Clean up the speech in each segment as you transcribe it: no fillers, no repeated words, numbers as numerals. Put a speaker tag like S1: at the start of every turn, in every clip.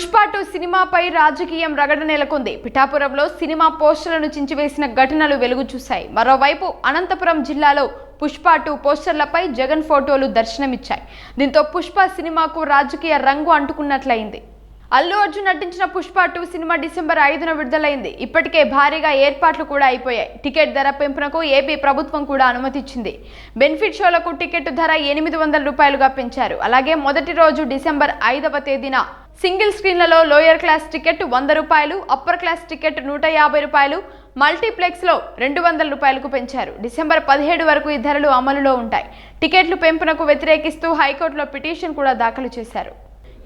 S1: పుష్ప 2 సినిమాపై రాజకీయం రగడ నెలకొంది. పిఠాపురంలో సినిమా పోస్టర్లను చించివేసిన ఘటనలు వెలుగు చూశాయి. మరోవైపు అనంతపురం జిల్లాలో పుష్ప 2 పోస్టర్లపై జగన్ ఫోటోలు దర్శనమిచ్చాయి. దీంతో పుష్ప సినిమాకు రాజకీయ రంగు అంటుకున్నట్లయింది. అల్లు అర్జున్ నటించిన పుష్ప 2 సినిమా డిసెంబర్ 5న విడుదలైంది. ఇప్పటికే భారీగా ఏర్పాట్లు కూడా అయిపోయాయి. టికెట్ ధర పెంపునకు ఏపీ ప్రభుత్వం కూడా అనుమతి ఇచ్చింది. బెనిఫిట్ షోలకు టికెట్ ధర 800 రూపాయలుగా పెంచారు. అలాగే మొదటి రోజు డిసెంబర్ 5వ తేదీన సింగిల్ స్క్రీన్లలో లోయర్ క్లాస్ టికెట్ 100 రూపాయలు, అప్పర్ క్లాస్ టికెట్ 150 రూపాయలు, మల్టీప్లెక్స్లో 200 రూపాయలకు పెంచారు. డిసెంబర్ 17 వరకు ఈ ధరలు అమలులో ఉంటాయి. టికెట్లు పెంపునకు వ్యతిరేకిస్తూ హైకోర్టులో పిటిషన్ కూడా దాఖలు చేశారు.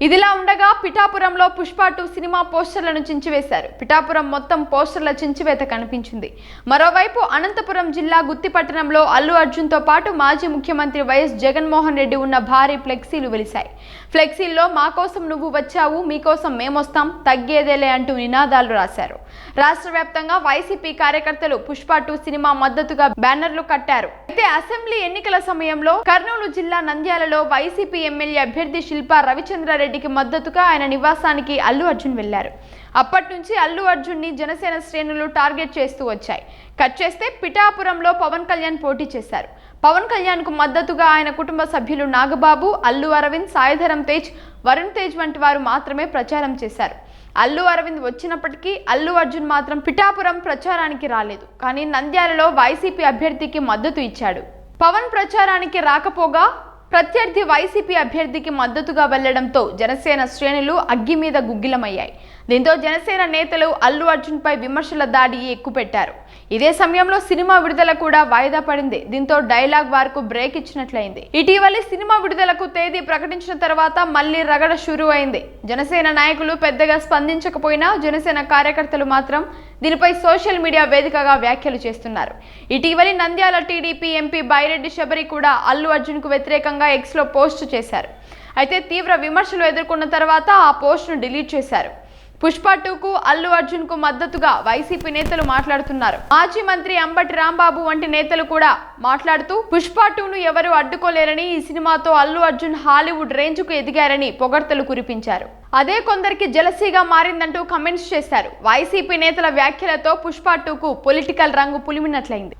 S1: ఇదిలా ఉండగా పిఠాపురంలో పుష్ప 2 సినిమా పోస్టర్లను చించివేశారు. పిఠాపురం మొత్తం పోస్టర్ల చించివేత కనిపించింది. మరోవైపు అనంతపురం జిల్లా గుత్తిపట్టణంలో అల్లు అర్జున్తో పాటు మాజీ ముఖ్యమంత్రి వైఎస్ జగన్మోహన్ రెడ్డి ఉన్న భారీ ఫ్లెక్సీలు వెలిశాయి. ఫ్లెక్సీల్లో మా కోసం నువ్వు వచ్చావు, మీకోసం మేమొస్తాం, తగ్గేదేలే అంటూ నినాదాలు రాశారు. రాష్ట్ర వ్యాప్తంగా వైసీపీ కార్యకర్తలు పుష్ప 2 సినిమా మద్దతుగా బ్యానర్లు కట్టారు. అయితే అసెంబ్లీ ఎన్నికల సమయంలో కర్నూలు జిల్లా నంద్యాలలో వైసీపీ ఎమ్మెల్యే అభ్యర్థి శిల్పా రవిచంద్రారెడ్డికి మద్దతుగా ఆయన నివాసానికి అల్లు అర్జున్ వెళ్లారు. అప్పటి నుంచి అల్లు అర్జున్ ని జనసేన శ్రేణులు టార్గెట్ చేస్తూ వచ్చాయి. కట్ చేస్తే పిఠాపురంలో పవన్ కళ్యాణ్ పోటీ చేశారు. పవన్ కళ్యాణ్ కు మద్దతుగా ఆయన కుటుంబ సభ్యులు నాగబాబు, అల్లు అరవింద్, సాయిధరం తేజ్, వరుణ్ తేజ్ వంటి వారు మాత్రమే ప్రచారం చేశారు. అల్లు అరవింద్ వచ్చినప్పటికీ అల్లు అర్జున్ మాత్రం పిఠాపురం ప్రచారానికి రాలేదు. కానీ నంద్యాలలో వైసీపీ అభ్యర్థికి మద్దతు ఇచ్చాడు. పవన్ ప్రచారానికి రాకపోగా ప్రత్యర్థి వైసీపీ అభ్యర్థికి మద్దతుగా వెళ్లడంతో జనసేన శ్రేణులు అగ్గి మీద గుగ్గిలమయ్యాయి. దీంతో జనసేన నేతలు అల్లు అర్జున్ పై విమర్శల దాడి ఎక్కుపెట్టారు. ఇదే సమయంలో సినిమా విడుదల కూడా వాయిదా పడింది. దీంతో డైలాగ్ వార్ కు బ్రేక్ ఇచ్చినట్లయింది. ఇటీవలి సినిమా విడుదలకు తేదీ ప్రకటించిన తర్వాత మళ్లీ రగడ షురూ అయింది. జనసేన నాయకులు పెద్దగా స్పందించకపోయినా జనసేన కార్యకర్తలు మాత్రం దీనిపై సోషల్ మీడియా వేదికగా వ్యాఖ్యలు చేస్తున్నారు. ఇటీవలి నంద్యాల టీడీపీ ఎంపీ బైరెడ్డి శబరి కూడా అల్లు అర్జున్ కు వ్యతిరేకంగా ఎక్స్ లో పోస్ట్ చేశారు. అయితే తీవ్ర విమర్శలు ఎదుర్కొన్న తర్వాత ఆ పోస్ట్ ను డిలీట్ చేశారు. పుష్ప 2కు అల్లు అర్జున్ కు మద్దతుగా వైసీపీ నేతలు మాట్లాడుతున్నారు. మాజీ మంత్రి అంబటి రాంబాబు వంటి నేతలు కూడా మాట్లాడుతూ పుష్ప 2ను ఎవరు అడ్డుకోలేరని, ఈ సినిమాతో అల్లు అర్జున్ హాలీవుడ్ రేంజ్ కు ఎదిగారని పొగడ్తలు కురిపించారు. అదే కొందరికి జలసీగా మారిందంటూ కమెంట్స్ చేశారు. వైసీపీ నేతల వ్యాఖ్యలతో పుష్ప 2కు పొలిటికల్ రంగు పులిమినట్లయింది.